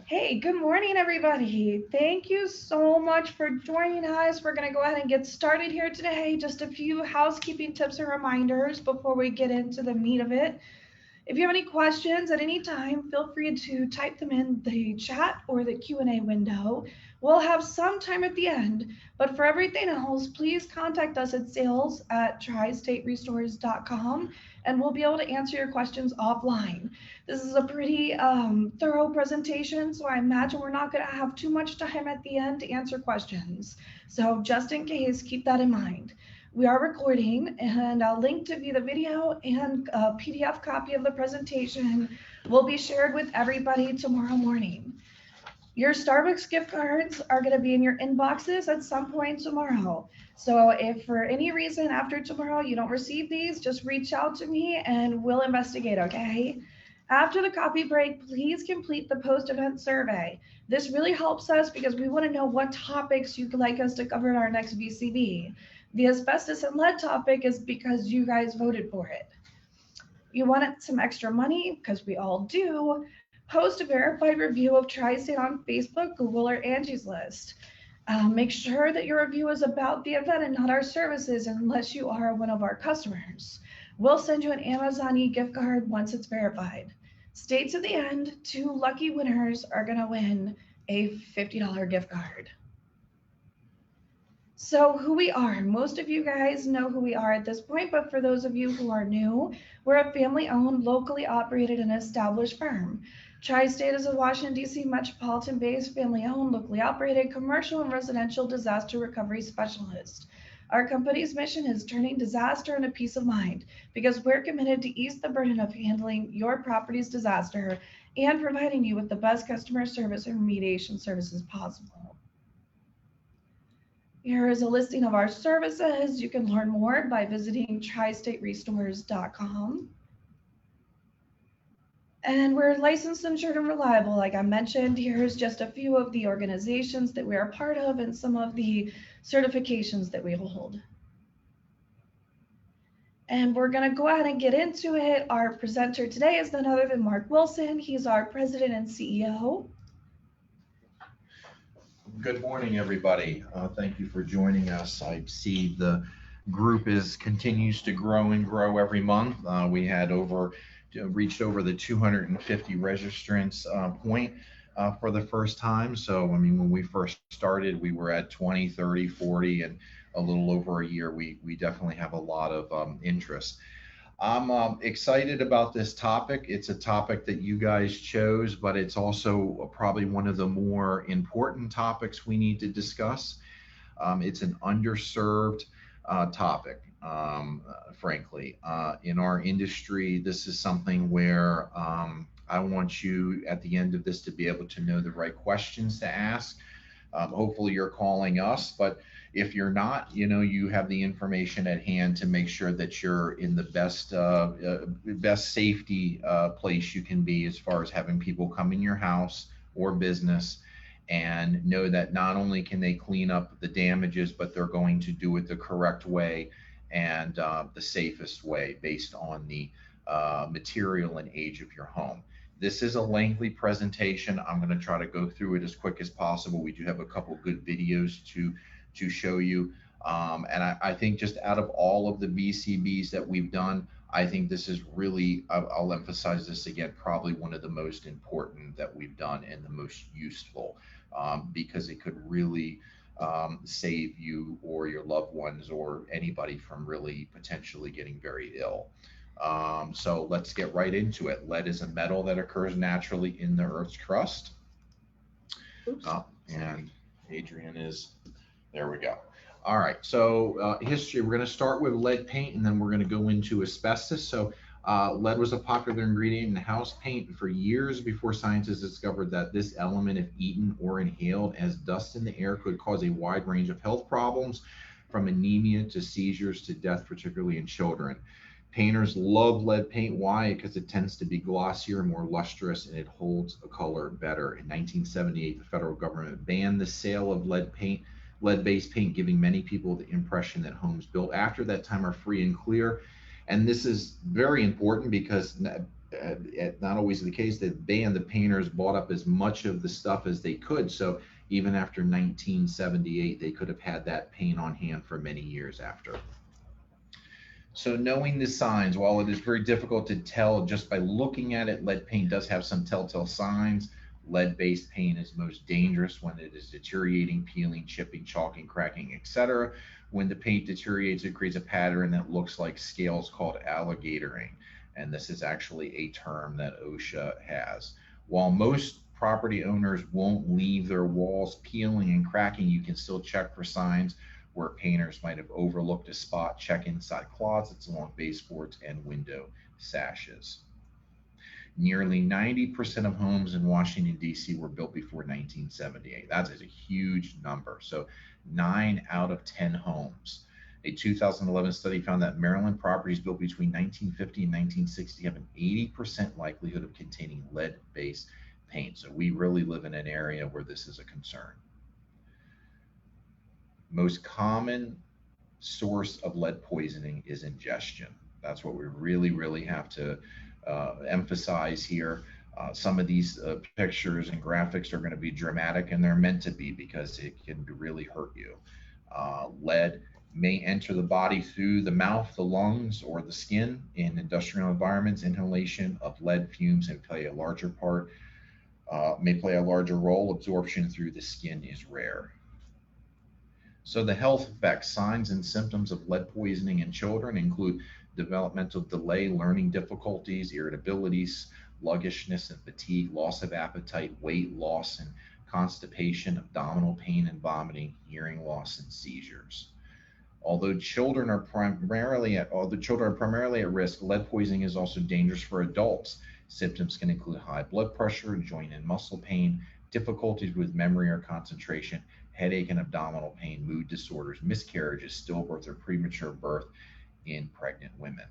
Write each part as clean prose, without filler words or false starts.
Hey, good morning, everybody. Thank you so much for joining us. We're going to go ahead and get started here today. Just a few housekeeping tips and reminders before we get into the meat of it. If you have any questions at any time, feel free to type them in the chat or the Q&A window. We'll have some time at the end, but for everything else, please contact us at sales@tristaterestores.com and we'll be able to answer your questions offline. This is a pretty thorough presentation, so I imagine we're not going to have too much time at the end to answer questions. So just in case, keep that in mind. We are recording, and a link to view the video and a PDF copy of the presentation will be shared with everybody tomorrow morning. Your Starbucks gift cards are going to be in your inboxes at some point tomorrow. So if for any reason after tomorrow you don't receive these, just reach out to me and we'll investigate, okay? After the coffee break, please complete the post-event survey. This really helps us because we want to know what topics you'd like us to cover in our next VCB. The asbestos and lead topic is because you guys voted for it. You want some extra money, because we all do, post a verified review of Tri-State on Facebook, Google, or Angie's List. Make sure that your review is about the event and not our services unless you are one of our customers. We'll send you an Amazon e-gift card once it's verified. Stay to the end. 2 lucky winners are going to win a $50 gift card. So who we are, most of you guys know who we are at this point, but for those of you who are new, we're a family-owned, locally operated and established firm. Tri-State is a Washington, D.C. metropolitan-based, family-owned, locally operated, commercial and residential disaster recovery specialist. Our company's mission is turning disaster into peace of mind because we're committed to ease the burden of handling your property's disaster and providing you with the best customer service and remediation services possible. Here is a listing of our services. You can learn more by visiting tristaterestores.com. And we're licensed, insured, and reliable. Like I mentioned, here's just a few of the organizations that we are part of and some of the certifications that we hold. And we're going to go ahead and get into it. Our presenter today is none other than Mark Wilson. He's our president and CEO. Good morning, everybody. Thank you for joining us. I see the group continues to grow and grow every month. We had reached over the 250 registrants point for the first time. So, I mean, when we first started, we were at 20, 30, 40, and a little over a year. We definitely have a lot of interest. I'm excited about this topic. It's a topic that you guys chose, but it's also probably one of the more important topics we need to discuss. It's an underserved topic, frankly. In our industry, this is something where I want you at the end of this to be able to know the right questions to ask. Hopefully you're calling us, but if you're not, you have the information at hand to make sure that you're in the best safety place you can be as far as having people come in your house or business and know that not only can they clean up the damages, but they're going to do it the correct way and the safest way based on the material and age of your home. This is a lengthy presentation. I'm going to try to go through it as quick as possible. We do have a couple good videos to show you. And I think just out of all of the VCBs that we've done, I think this is really, I'll emphasize this again, probably one of the most important that we've done and the most useful because it could really save you or your loved ones or anybody from really potentially getting very ill. So let's get right into it. Lead is a metal that occurs naturally in the Earth's crust. And Adrian is, there we go. All right, so history, we're going to start with lead paint and then we're going to go into asbestos. So lead was a popular ingredient in house paint for years before scientists discovered that this element, if eaten or inhaled as dust in the air, could cause a wide range of health problems, from anemia to seizures to death, particularly in children. Painters love lead paint. Why? Because it tends to be glossier, more lustrous, and it holds a color better. In 1978, the federal government banned the sale of lead-based paint, giving many people the impression that homes built after that time are free and clear. And this is very important because not always the case. The painters bought up as much of the stuff as they could. So even after 1978, they could have had that paint on hand for many years after. So knowing the signs, while it is very difficult to tell just by looking at it, lead paint does have some telltale signs. Lead-based paint is most dangerous when it is deteriorating, peeling, chipping, chalking, cracking, etc. When the paint deteriorates, it creates a pattern that looks like scales called alligatoring. And this is actually a term that OSHA has. While most property owners won't leave their walls peeling and cracking, you can still check for signs where painters might have overlooked a spot. Check inside closets, along baseboards, and window sashes. Nearly 90% of homes in Washington, D.C. were built before 1978. That is a huge number. So, 9 out of 10 homes. A 2011 study found that Maryland properties built between 1950 and 1960 have an 80% likelihood of containing lead based paint. So, we really live in an area where this is a concern. Most common source of lead poisoning is ingestion. That's what we really, really have to emphasize here. Some of these pictures and graphics are going to be dramatic, and they're meant to be because it can really hurt you. Lead may enter the body through the mouth, the lungs, or the skin. In industrial environments, inhalation of lead fumes may play a larger role. Absorption through the skin is rare. So the health effects, signs and symptoms of lead poisoning in children include developmental delay, learning difficulties, irritability, sluggishness and fatigue, loss of appetite, weight loss and constipation, abdominal pain and vomiting, hearing loss and seizures. Although children are primarily at risk, lead poisoning is also dangerous for adults. Symptoms can include high blood pressure, joint and muscle pain, difficulties with memory or concentration, headache and abdominal pain, mood disorders, miscarriages, stillbirth, or premature birth in pregnant women.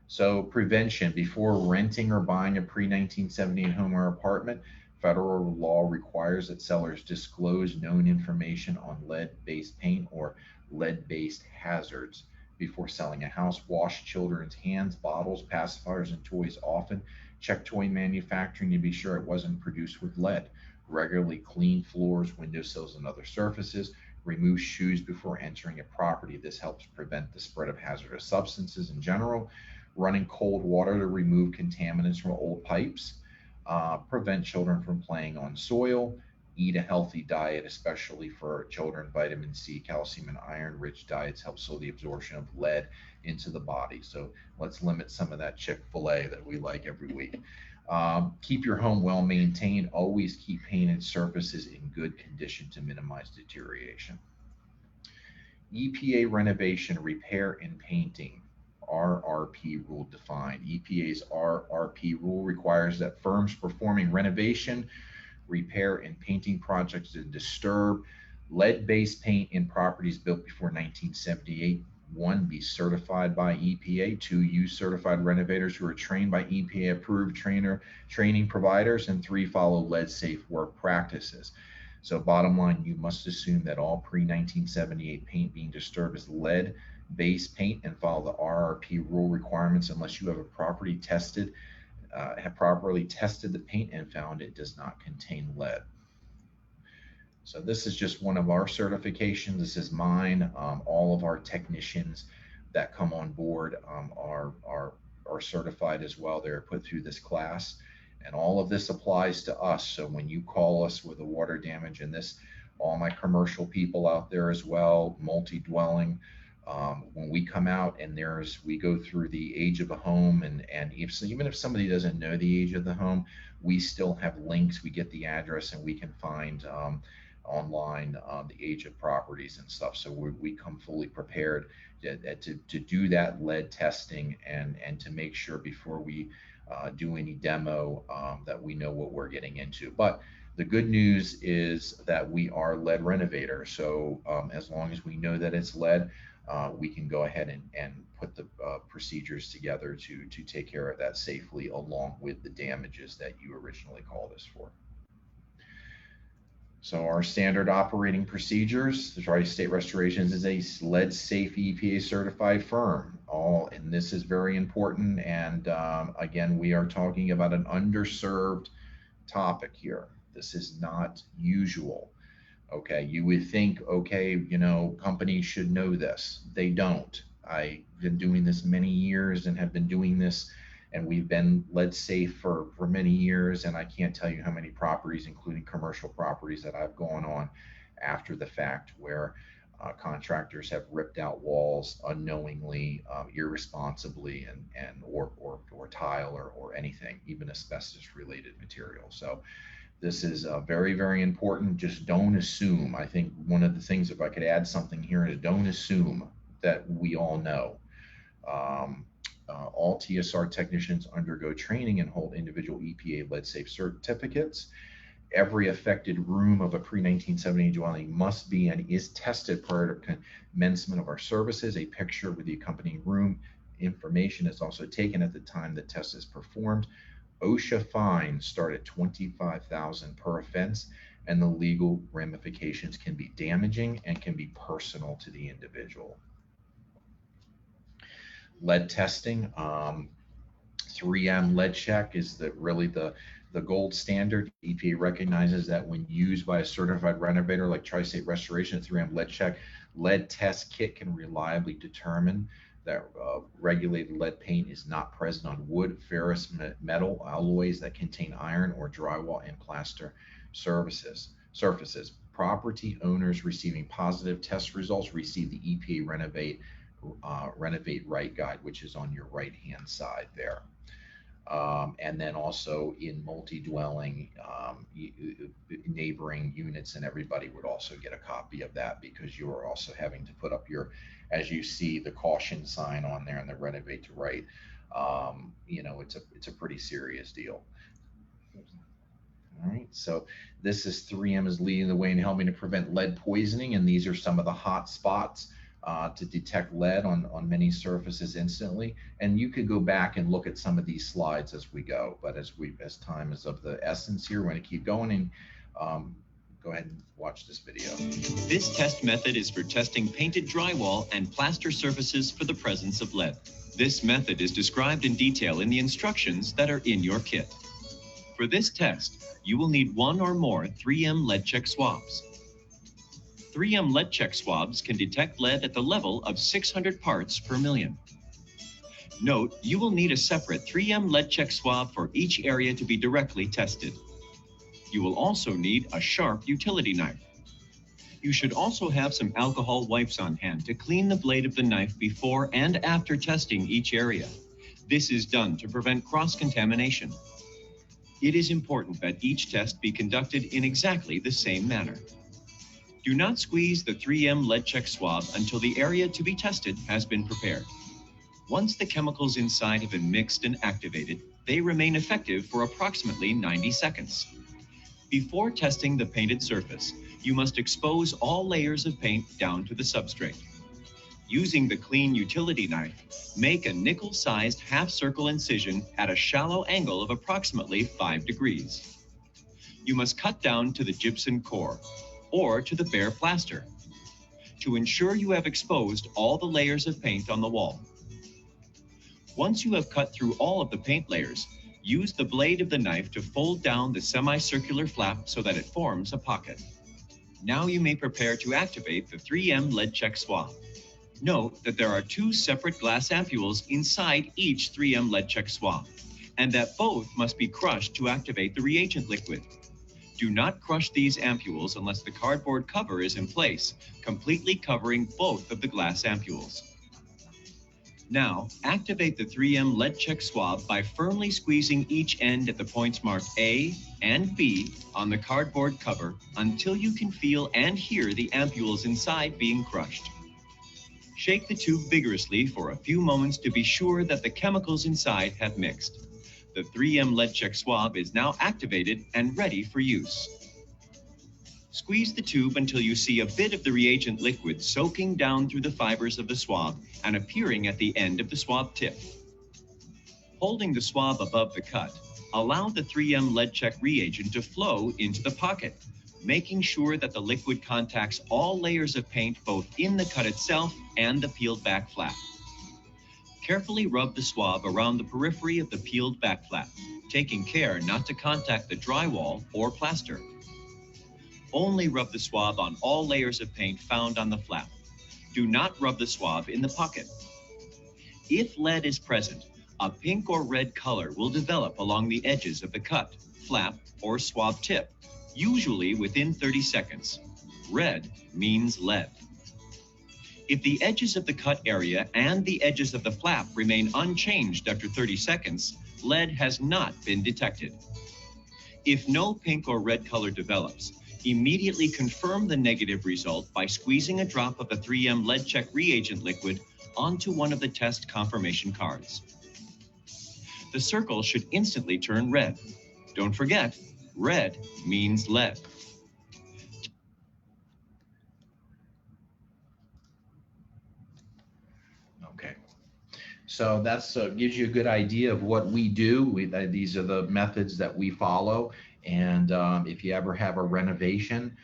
So, prevention before renting or buying a pre 1978 home or apartment, federal law requires that sellers disclose known information on lead based paint or lead based hazards before selling a house. Wash children's hands, bottles, pacifiers, and toys often. Check toy manufacturing to be sure it wasn't produced with lead. Regularly clean floors, windowsills, and other surfaces. Remove shoes before entering a property. This helps prevent the spread of hazardous substances in general. Running cold water to remove contaminants from old pipes. Prevent children from playing on soil. Eat a healthy diet, especially for children. Vitamin C, calcium, and iron rich diets help slow the absorption of lead into the body. So let's limit some of that Chick-fil-A that we like every week. Keep your home well maintained. Always keep painted surfaces in good condition to minimize deterioration. EPA renovation, repair, and painting. RRP rule defined. EPA's RRP rule requires that firms performing renovation, repair, and painting projects to disturb lead-based paint in properties built before 1978. One, be certified by EPA. Two, use certified renovators who are trained by EPA approved training providers. And three, follow lead safe work practices. So bottom line, you must assume that all pre-1978 paint being disturbed is lead-based paint and follow the RRP rule requirements unless you have properly tested the paint and found it does not contain lead. So this is just one of our certifications. This is mine. All of our technicians that come on board are certified as well. They're put through this class, and all of this applies to us. So when you call us with a water damage, and this, all my commercial people out there as well, multi-dwelling, when we come out and we go through the age of a home, and even if somebody doesn't know the age of the home, we still have links. We get the address and we can find online the age of properties and stuff. So we come fully prepared to do that lead testing and to make sure before we do any demo that we know what we're getting into. But the good news is that we are lead renovators. So as long as we know that it's lead, we can go ahead and put the procedures together to take care of that safely, along with the damages that you originally called us for. So our standard operating procedures, the Tri-State Restorations is a lead safe EPA certified firm. And this is very important. And again, we are talking about an underserved topic here. This is not usual. Okay, you would think, okay, companies should know this. They don't. I've been doing this many years and have been doing this, and we've been lead safe for many years. And I can't tell you how many properties, including commercial properties, that I've gone on after the fact where contractors have ripped out walls unknowingly, irresponsibly, or tile or anything, even asbestos related material. So this is very, very important. Just don't assume. I think one of the things, if I could add something here, is don't assume that we all know. All TSR technicians undergo training and hold individual EPA lead safe certificates. Every affected room of a pre-1970 dwelling must be and is tested prior to commencement of our services. A picture with the accompanying room information is also taken at the time the test is performed. OSHA fines start at $25,000 per offense, and the legal ramifications can be damaging and can be personal to the individual. Lead testing, 3M lead check is really the gold standard. EPA recognizes that when used by a certified renovator like Tri-State Restoration, 3M lead check lead test kit can reliably determine that regulated lead paint is not present on wood, ferrous metal alloys that contain iron, or drywall and plaster surfaces. Property owners receiving positive test results receive the EPA Renovate Right guide, which is on your right hand side there. And then also in multi-dwelling, neighboring units and everybody would also get a copy of that, because you are also having to put up as you see the caution sign on there and the Renovate Right. It's a pretty serious deal. All right, so this is 3M is leading the way in helping to prevent lead poisoning, and these are some of the hot spots to detect lead on many surfaces instantly. And you could go back and look at some of these slides as we go, but as time is of the essence here, we're going to keep going, and go ahead and watch this video. This test method is for testing painted drywall and plaster surfaces for the presence of lead. This method is described in detail in the instructions that are in your kit. For this test, you will need one or more 3M lead check swabs. 3M lead check swabs can detect lead at the level of 600 parts per million. Note, you will need a separate 3M lead check swab for each area to be directly tested. You will also need a sharp utility knife. You should also have some alcohol wipes on hand to clean the blade of the knife before and after testing each area. This is done to prevent cross-contamination. It is important that each test be conducted in exactly the same manner. Do not squeeze the 3M lead check swab until the area to be tested has been prepared. Once the chemicals inside have been mixed and activated, they remain effective for approximately 90 seconds. Before testing the painted surface, you must expose all layers of paint down to the substrate. Using the clean utility knife, make a nickel-sized half-circle incision at a shallow angle of approximately 5 degrees. You must cut down to the gypsum core, or to the bare plaster, to ensure you have exposed all the layers of paint on the wall. Once you have cut through all of the paint layers, use the blade of the knife to fold down the semicircular flap so that it forms a pocket. Now you may prepare to activate the 3M lead check swab. Note that there are 2 separate glass ampules inside each 3M lead check swab, and that both must be crushed to activate the reagent liquid. Do not crush these ampules unless the cardboard cover is in place, completely covering both of the glass ampules. Now, activate the 3M lead check swab by firmly squeezing each end at the points marked A and B on the cardboard cover until you can feel and hear the ampules inside being crushed. Shake the tube vigorously for a few moments to be sure that the chemicals inside have mixed. The 3M lead check swab is now activated and ready for use. Squeeze the tube until you see a bit of the reagent liquid soaking down through the fibers of the swab and appearing at the end of the swab tip. Holding the swab above the cut, allow the 3M lead check reagent to flow into the pocket, making sure that the liquid contacts all layers of paint both in the cut itself and the peeled back flap. Carefully rub the swab around the periphery of the peeled back flap, taking care not to contact the drywall or plaster. Only rub the swab on all layers of paint found on the flap. Do not rub the swab in the pocket. If lead is present, a pink or red color will develop along the edges of the cut, flap, or swab tip, usually within 30 seconds. Red means lead. If the edges of the cut area and the edges of the flap remain unchanged after 30 seconds, lead has not been detected. If no pink or red color develops, immediately confirm the negative result by squeezing a drop of a 3M lead check reagent liquid onto one of the test confirmation cards. The circle should instantly turn red. Don't forget, red means lead. Okay. So that's gives you a good idea of what we do. These are the methods that we follow. And if you ever have a renovation,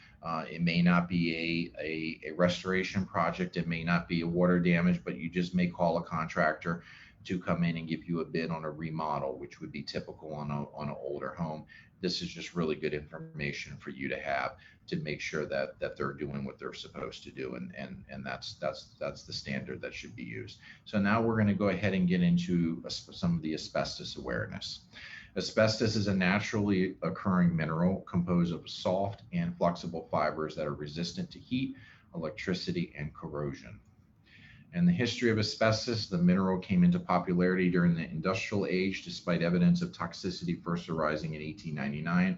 it may not be a restoration project. It may not be a water damage, but you just may call a contractor to come in and give you a bid on a remodel, which would be typical on an older home. This is just really good information for you to have to make sure that they're doing what they're supposed to do, and that's the standard that should be used. So now we're going to go ahead and get into some of the asbestos awareness. Asbestos is a naturally occurring mineral composed of soft and flexible fibers that are resistant to heat, electricity, and corrosion. In the history of asbestos, the mineral came into popularity during the industrial age, despite evidence of toxicity first arising in 1899.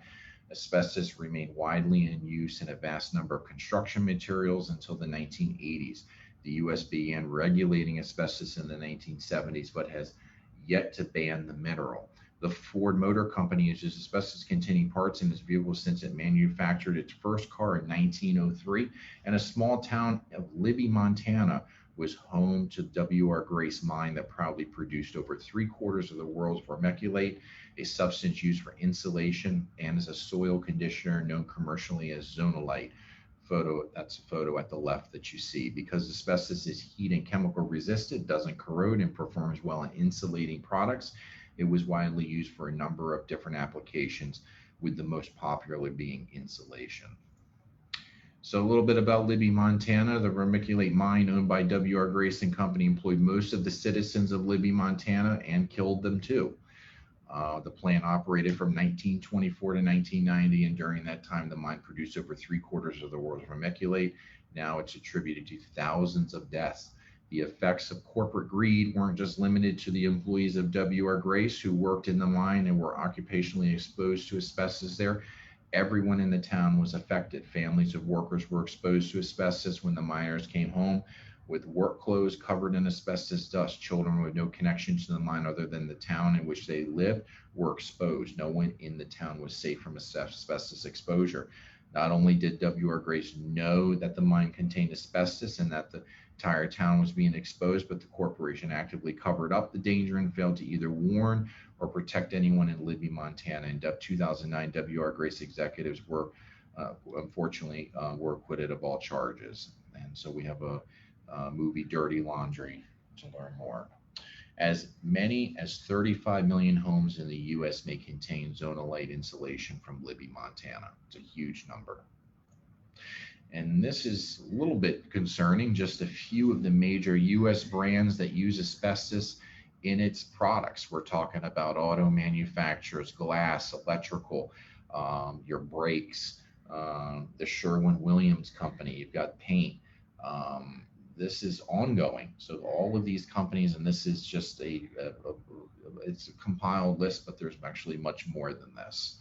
Asbestos remained widely in use in a vast number of construction materials until the 1980s. The U.S. began regulating asbestos in the 1970s, but has yet to ban the mineral. The Ford Motor Company uses asbestos-containing parts in its vehicles since it manufactured its first car in 1903, and a small town of Libby, Montana, was home to W.R. Grace mine that proudly produced over 3/4 of the world's vermiculite, a substance used for insulation and as a soil conditioner known commercially as zonolite. That's a photo at the left that you see. Because asbestos is heat and chemical resistant, doesn't corrode, and performs well in insulating products, it was widely used for a number of different applications, with the most popular being insulation. So a little bit about Libby, Montana. The vermiculite mine owned by W.R. Grace and Company employed most of the citizens of Libby, Montana, and killed them too. The plant operated from 1924 to 1990, and during that time, the mine produced over 3/4 of the world's vermiculite. Now it's attributed to thousands of deaths. The effects of corporate greed weren't just limited to the employees of W.R. Grace who worked in the mine and were occupationally exposed to asbestos there. Everyone in the town was affected. Families of workers were exposed to asbestos when the miners came home with work clothes covered in asbestos dust. Children with no connection to the mine other than the town in which they lived were exposed. No one in the town was safe from asbestos exposure. Not only did W.R. Grace know that the mine contained asbestos and that the entire town was being exposed, but the corporation actively covered up the danger and failed to either warn or protect anyone in Libby, Montana. In 2009, W.R. Grace executives were, unfortunately, were acquitted of all charges. And so we have a movie, Dirty Laundry, to learn more. As many as 35 million homes in the U.S. may contain zonolite insulation from Libby, Montana. It's a huge number. And this is a little bit concerning. Just a few of the major U.S. brands that use asbestos in its products. We're talking about auto manufacturers, glass, electrical, your brakes, the Sherwin-Williams company. You've got paint. This is ongoing. So all of these companies, and this is just it's a compiled list, but there's actually much more than this.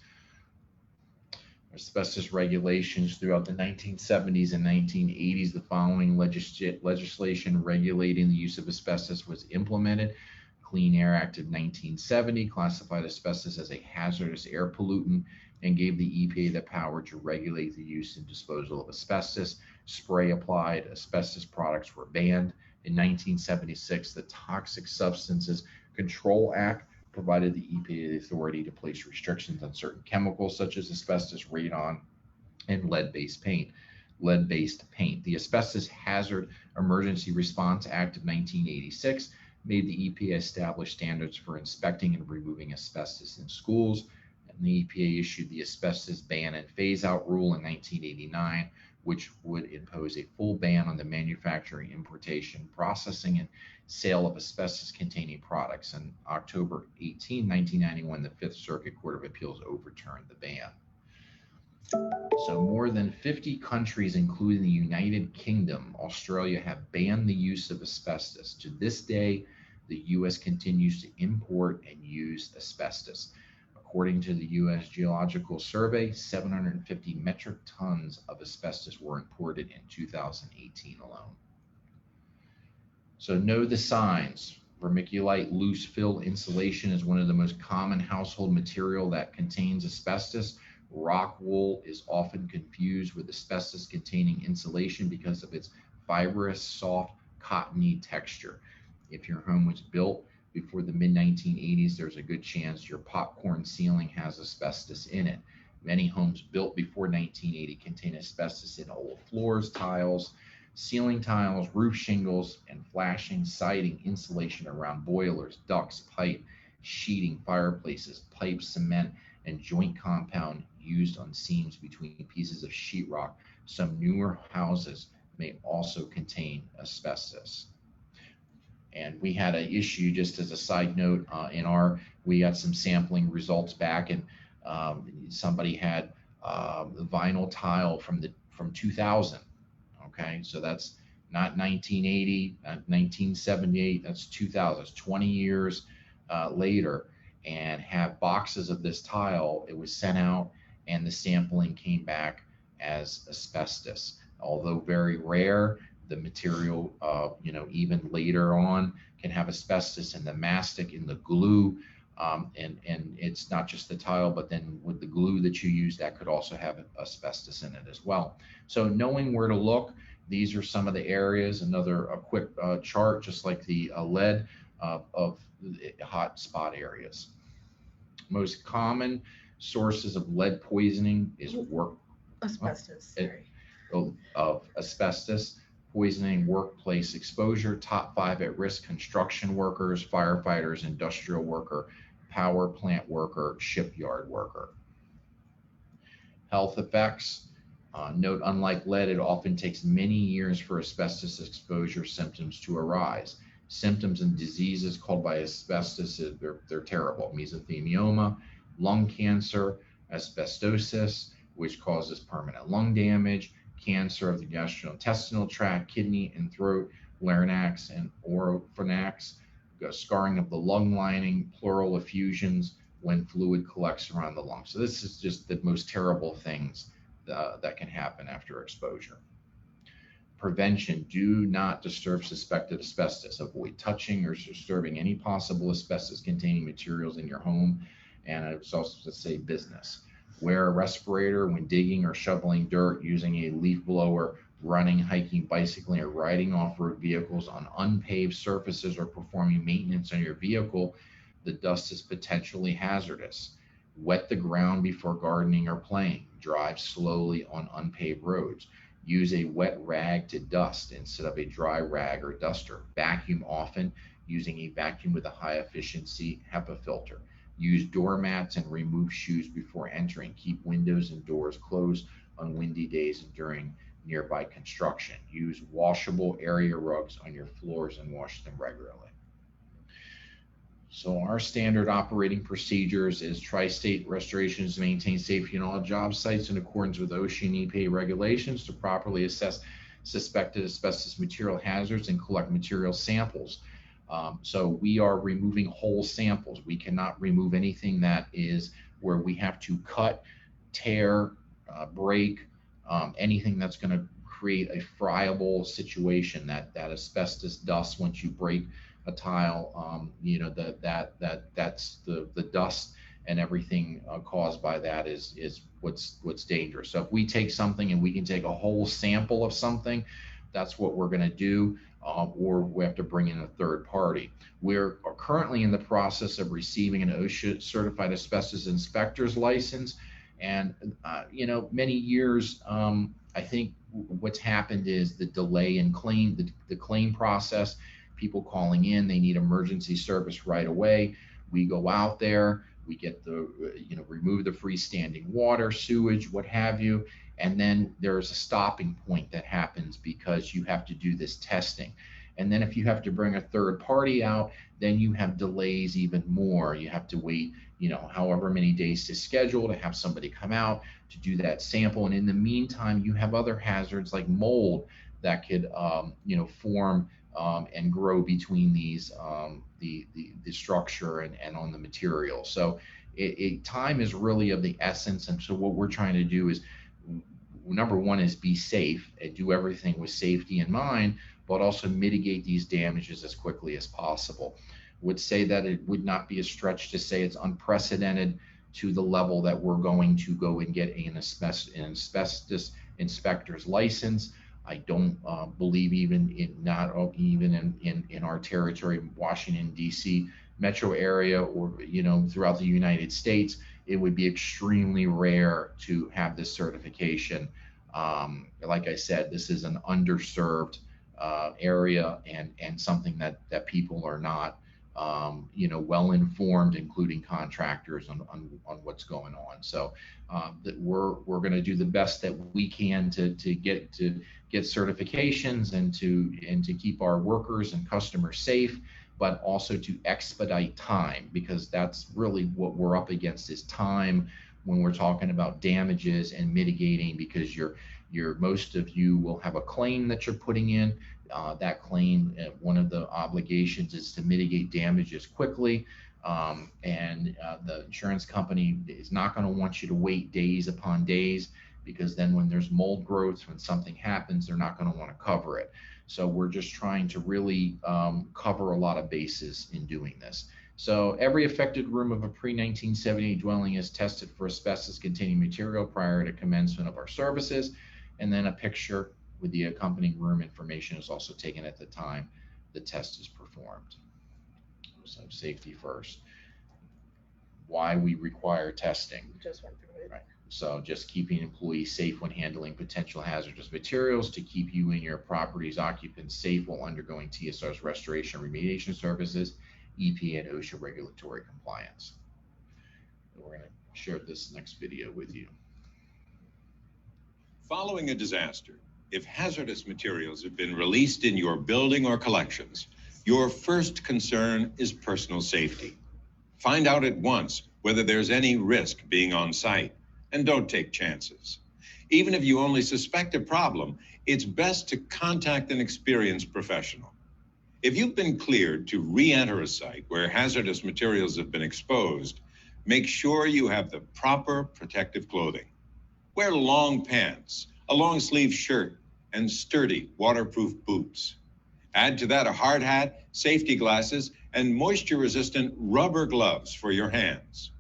Asbestos regulations throughout the 1970s and 1980s. The following legislation regulating the use of asbestos was implemented. Clean Air Act of 1970 classified asbestos as a hazardous air pollutant and gave the EPA the power to regulate the use and disposal of asbestos. Spray applied asbestos products were banned. In 1976, the Toxic Substances Control Act provided the EPA the authority to place restrictions on certain chemicals such as asbestos, radon, and lead-based paint. Lead-based paint. The Asbestos Hazard Emergency Response Act of 1986 made the EPA establish standards for inspecting and removing asbestos in schools, and the EPA issued the Asbestos Ban and Phase-Out Rule in 1989, which would impose a full ban on the manufacturing, importation, processing, and sale of asbestos-containing products. On October 18, 1991, the Fifth Circuit Court of Appeals overturned the ban. So more than 50 countries, including the United Kingdom, Australia, have banned the use of asbestos. To this day, the U.S. continues to import and use asbestos. According to the U.S. Geological Survey, 750 metric tons of asbestos were imported in 2018 alone. So know the signs. Vermiculite loose fill insulation is one of the most common household material that contains asbestos. Rock wool is often confused with asbestos-containing insulation because of its fibrous, soft, cottony texture. If your home was built before the mid-1980s, there's a good chance your popcorn ceiling has asbestos in it. Many homes built before 1980 contain asbestos in old floors, tiles, ceiling tiles, roof shingles, and flashing, siding, insulation around boilers, ducts, pipe, sheeting, fireplaces, pipe, cement, and joint compound used on seams between pieces of sheetrock. Some newer houses may also contain asbestos. And we had an issue, just as a side note, we got some sampling results back, and somebody had the vinyl tile from 2000. Okay, so that's not 1980, not 1978, that's 2000, it's 20 years later, and have boxes of this tile. It was sent out, and the sampling came back as asbestos. Although very rare, the material, even later on, can have asbestos in the mastic, in the glue, and it's not just the tile, but then with the glue that you use, that could also have asbestos in it as well. So knowing where to look, these are some of the areas. A quick chart, just like the lead, of hot spot areas. Most common sources of lead poisoning is asbestos. Of asbestos poisoning, workplace exposure. Top 5 at risk: construction workers, firefighters, industrial worker, power plant worker, shipyard worker. Health effects. Note, unlike lead, it often takes many years for asbestos exposure symptoms to arise. Symptoms and diseases caused by asbestos, they're terrible. Mesothelioma, lung cancer, asbestosis, which causes permanent lung damage, cancer of the gastrointestinal tract, kidney and throat, larynx and oropharynx, scarring of the lung lining, pleural effusions when fluid collects around the lungs. So this is just the most terrible things that can happen after exposure. Prevention: do not disturb suspected asbestos. Avoid touching or disturbing any possible asbestos-containing materials in your home, and I was also to say business. Wear a respirator when digging or shoveling dirt, using a leaf blower, running, hiking, bicycling, or riding off-road vehicles on unpaved surfaces, or performing maintenance on your vehicle. The dust is potentially hazardous. Wet the ground before gardening or playing. Drive slowly on unpaved roads. Use a wet rag to dust instead of a dry rag or duster. Vacuum often, using a vacuum with a high efficiency HEPA filter. Use doormats and remove shoes before entering. Keep windows and doors closed on windy days and during nearby construction. Use washable area rugs on your floors and wash them regularly. So our standard operating procedures is Tri-State Restorations to maintain safety on all job sites in accordance with OSHA and EPA regulations to properly assess suspected asbestos material hazards and collect material samples. So we are removing whole samples. We cannot remove anything that is where we have to cut, tear, break, anything that's going to create a friable situation. That asbestos dust, once you break a tile, that's the dust and everything caused by that is what's dangerous. So if we take something and we can take a whole sample of something, that's what we're going to do, or we have to bring in a third party. We're currently in the process of receiving an OSHA certified asbestos inspector's license, And, many years, I think what's happened is the delay in the claim process, people calling in, they need emergency service right away. We go out there, we get remove the freestanding water, sewage, what have you. And then there's a stopping point that happens because you have to do this testing. And then if you have to bring a third party out, then you have delays even more. You have to wait, however many days to schedule to have somebody come out to do that sample. And in the meantime, you have other hazards like mold that could, form and grow between these, the structure and on the material. So time is really of the essence. And so what we're trying to do is, number one is be safe and do everything with safety in mind, but also mitigate these damages as quickly as possible. Would say that it would not be a stretch to say it's unprecedented to the level that we're going to go and get an asbestos inspector's license. I don't believe even in our territory, Washington, D.C. metro area, or throughout the United States, it would be extremely rare to have this certification. Like I said, this is an underserved area and something that people are not well informed, including contractors, on what's going on. So that we're going to do the best that we can to get certifications and to keep our workers and customers safe, but also to expedite time, because that's really what we're up against, is time when we're talking about damages and mitigating, because most of you will have a claim that you're putting in. That claim, one of the obligations is to mitigate damages quickly. And the insurance company is not going to want you to wait days upon days, because then when there's mold growth, when something happens, they're not going to want to cover it. So we're just trying to really cover a lot of bases in doing this. So every affected room of a pre-1978 dwelling is tested for asbestos-containing material prior to commencement of our services, and then a picture with the accompanying room information is also taken at the time the test is performed. So safety first. Why we require testing. Just went through it. Right. So just keeping employees safe when handling potential hazardous materials, to keep you and your property's occupants safe while undergoing TSR's restoration and remediation services, EPA and OSHA regulatory compliance. We're going to share this next video with you. Following a disaster, if hazardous materials have been released in your building or collections, your first concern is personal safety. Find out at once whether there's any risk being on site, and don't take chances. Even if you only suspect a problem, it's best to contact an experienced professional. If you've been cleared to re-enter a site where hazardous materials have been exposed, make sure you have the proper protective clothing. Wear long pants, a long-sleeve shirt, and sturdy, waterproof boots. Add to that a hard hat, safety glasses, and moisture-resistant rubber gloves for your hands.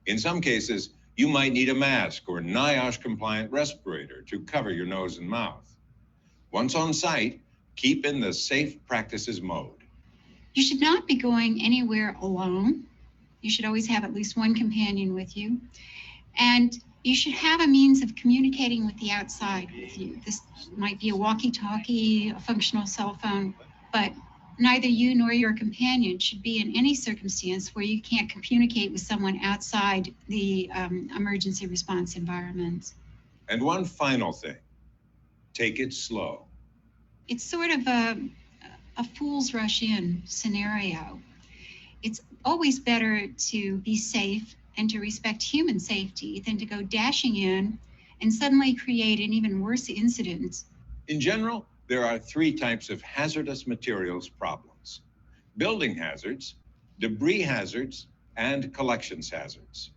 In some cases, you might need a mask or NIOSH-compliant respirator to cover your nose and mouth. Once on site, keep in the safe practices mode. You should not be going anywhere alone. You should always have at least one companion with you. And you should have a means of communicating with the outside with you. This might be a walkie-talkie, a functional cell phone, but neither you nor your companion should be in any circumstance where you can't communicate with someone outside the emergency response environment. And one final thing, take it slow. It's sort of a fool's rush in scenario. It's always better to be safe and to respect human safety than to go dashing in and suddenly create an even worse incident. In general, there are 3 types of hazardous materials problems: building hazards, debris hazards, and collections hazards.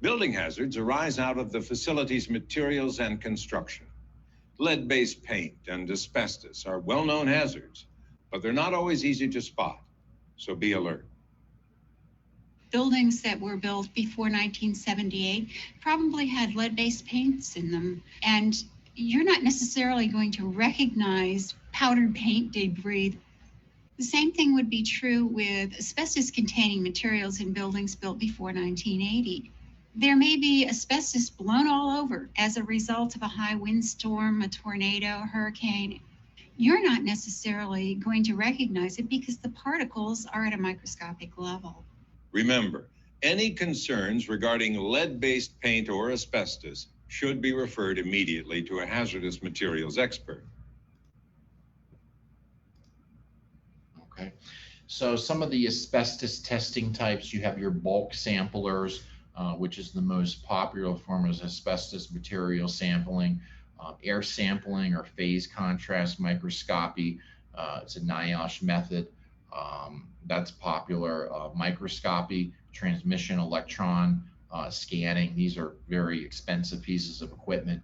Building hazards arise out of the facility's materials and construction. Lead-based paint and asbestos are well-known hazards, but they're not always easy to spot, so be alert. Buildings that were built before 1978 probably had lead-based paints in them, and you're not necessarily going to recognize powdered paint debris. The same thing would be true with asbestos-containing materials in buildings built before 1980. there may be asbestos blown all over as a result of a high windstorm, a tornado, a hurricane. You're not necessarily going to recognize it because the particles are at a microscopic level. Remember, any concerns regarding lead-based paint or asbestos should be referred immediately to a hazardous materials expert. Okay. So some of the asbestos testing types, you have your bulk samplers, which is the most popular form of asbestos material sampling, air sampling or phase contrast microscopy. It's a NIOSH method. That's popular. Microscopy, transmission electron scanning. These are very expensive pieces of equipment.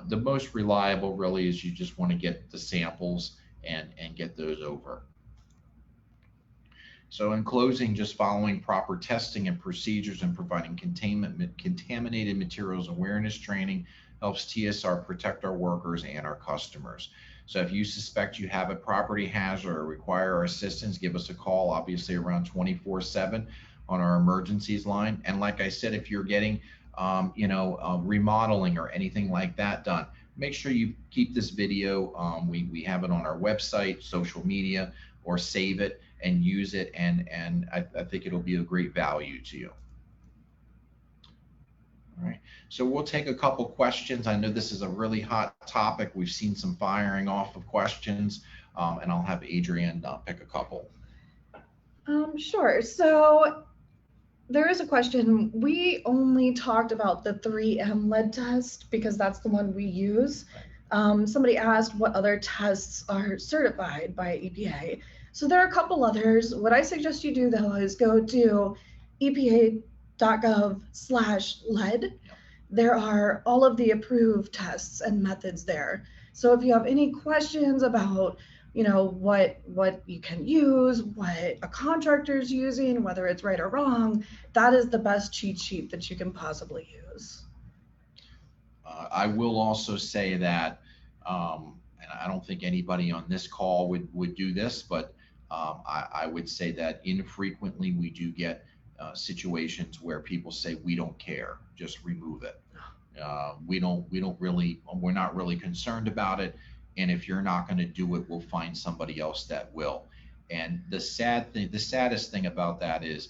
The most reliable really is you just want to get the samples and get those over. So in closing, just following proper testing and procedures and providing contaminated materials awareness training helps TSR protect our workers and our customers. So if you suspect you have a property hazard or require our assistance, give us a call, obviously around 24/7 on our emergencies line. And like I said, if you're getting remodeling or anything like that done, make sure you keep this video. We have it on our website, social media, or save it and use it, and I think it'll be a great value to you. All right, so we'll take a couple questions. I know this is a really hot topic. We've seen some firing off of questions, and I'll have Adrienne pick a couple. Sure. So there is a question. We only talked about the 3M lead test because that's the one we use. Somebody asked what other tests are certified by EPA. So there are a couple others. What I suggest you do though is go to epa.gov/lead. Yep. There are all of the approved tests and methods there. So if you have any questions about, what you can use, what a contractor is using, whether it's right or wrong, that is the best cheat sheet that you can possibly use. I will also say that, and I don't think anybody on this call would do this, but I would say that infrequently we do get situations where people say, we don't care, just remove it. We're not really concerned about it. And if you're not going to do it, we'll find somebody else that will. And the saddest thing about that is,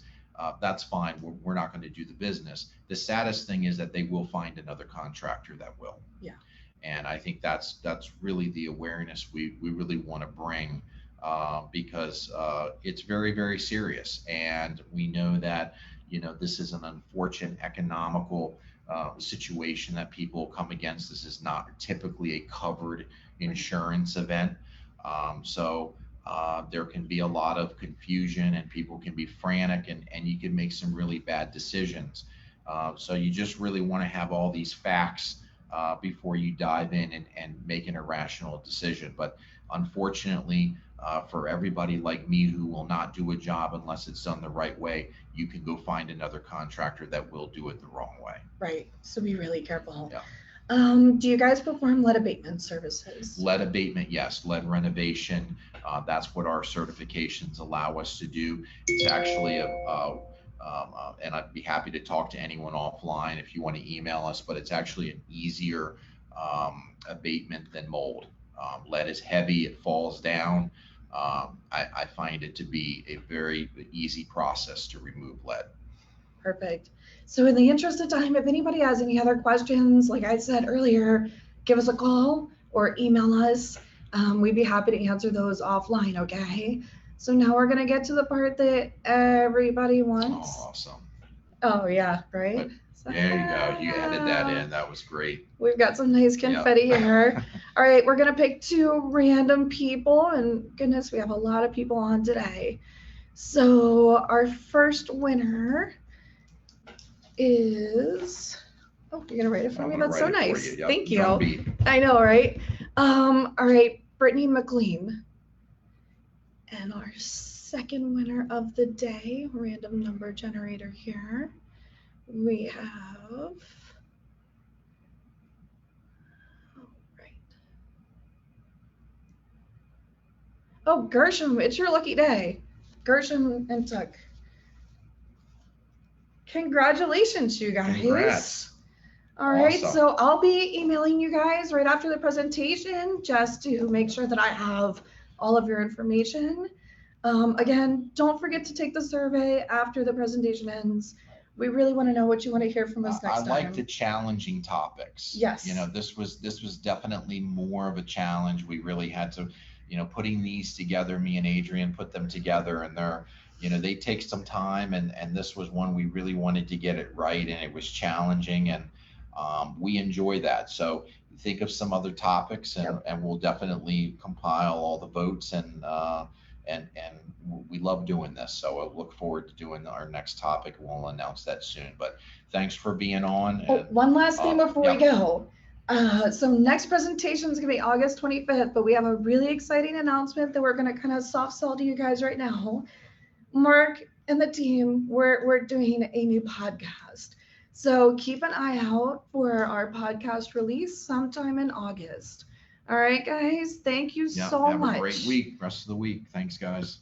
that's fine. We're not going to do the business. The saddest thing is that they will find another contractor that will. Yeah. And I think that's really the awareness we really want to bring, because it's very, very serious. And we know that, this is an unfortunate economical situation that people come against. This is not typically a covered insurance event. So there can be a lot of confusion and people can be frantic and you can make some really bad decisions. So you just really want to have all these facts before you dive in and make an irrational decision. But unfortunately, for everybody like me who will not do a job unless it's done the right way, you can go find another contractor that will do it the wrong way. Right. So be really careful. Yeah. Do you guys perform lead abatement services? Lead abatement, yes. Lead renovation, that's what our certifications allow us to do. It's actually and I'd be happy to talk to anyone offline if you want to email us, but it's actually an easier abatement than mold. Lead is heavy, it falls down. I find it to be a very easy process to remove lead. Perfect. So in the interest of time, if anybody has any other questions, like I said earlier, give us a call or email us. We'd be happy to answer those offline, okay? So now we're going to get to the part that everybody wants. Oh, awesome. Oh, yeah, right? There you go. You added that in. That was great. We've got some nice confetti here. All right, we're going to pick 2 random people. And goodness, we have a lot of people on today. So our first winner is, oh, you're gonna write it for me? That's so nice. Yep. Thank you. I know, right? All right, Brittany McLean. And our second winner of the day, random number generator here, we have, all right. Oh, Gershom, it's your lucky day. Gershom and Tuck. Congratulations, you guys. Congrats. All right, Awesome. so I'll be emailing you guys right after the presentation just to make sure that I have all of your information. Again, don't forget to take the survey after the presentation ends. We really want to know what you want to hear from us next I time. like the challenging topics. Yes. You know, this was definitely more of a challenge. We really had to, putting these together, me and Adrian put them together, and they take some time, and this was one we really wanted to get it right, and it was challenging, and we enjoy that. So think of some other topics, and, Yep. and we'll definitely compile all the votes, and we love doing this. So I look forward to doing our next topic. We'll announce that soon. But thanks for being on. And, one last thing before we yeah. go. So next presentation is going to be August 25th, but we have a really exciting announcement that we're going to kind of soft sell to you guys right now. Mark and the team, we're doing a new podcast. So keep an eye out for our podcast release sometime in August. All right, guys. Thank you Yeah, so have much. a great week. Rest of the week. Thanks, guys.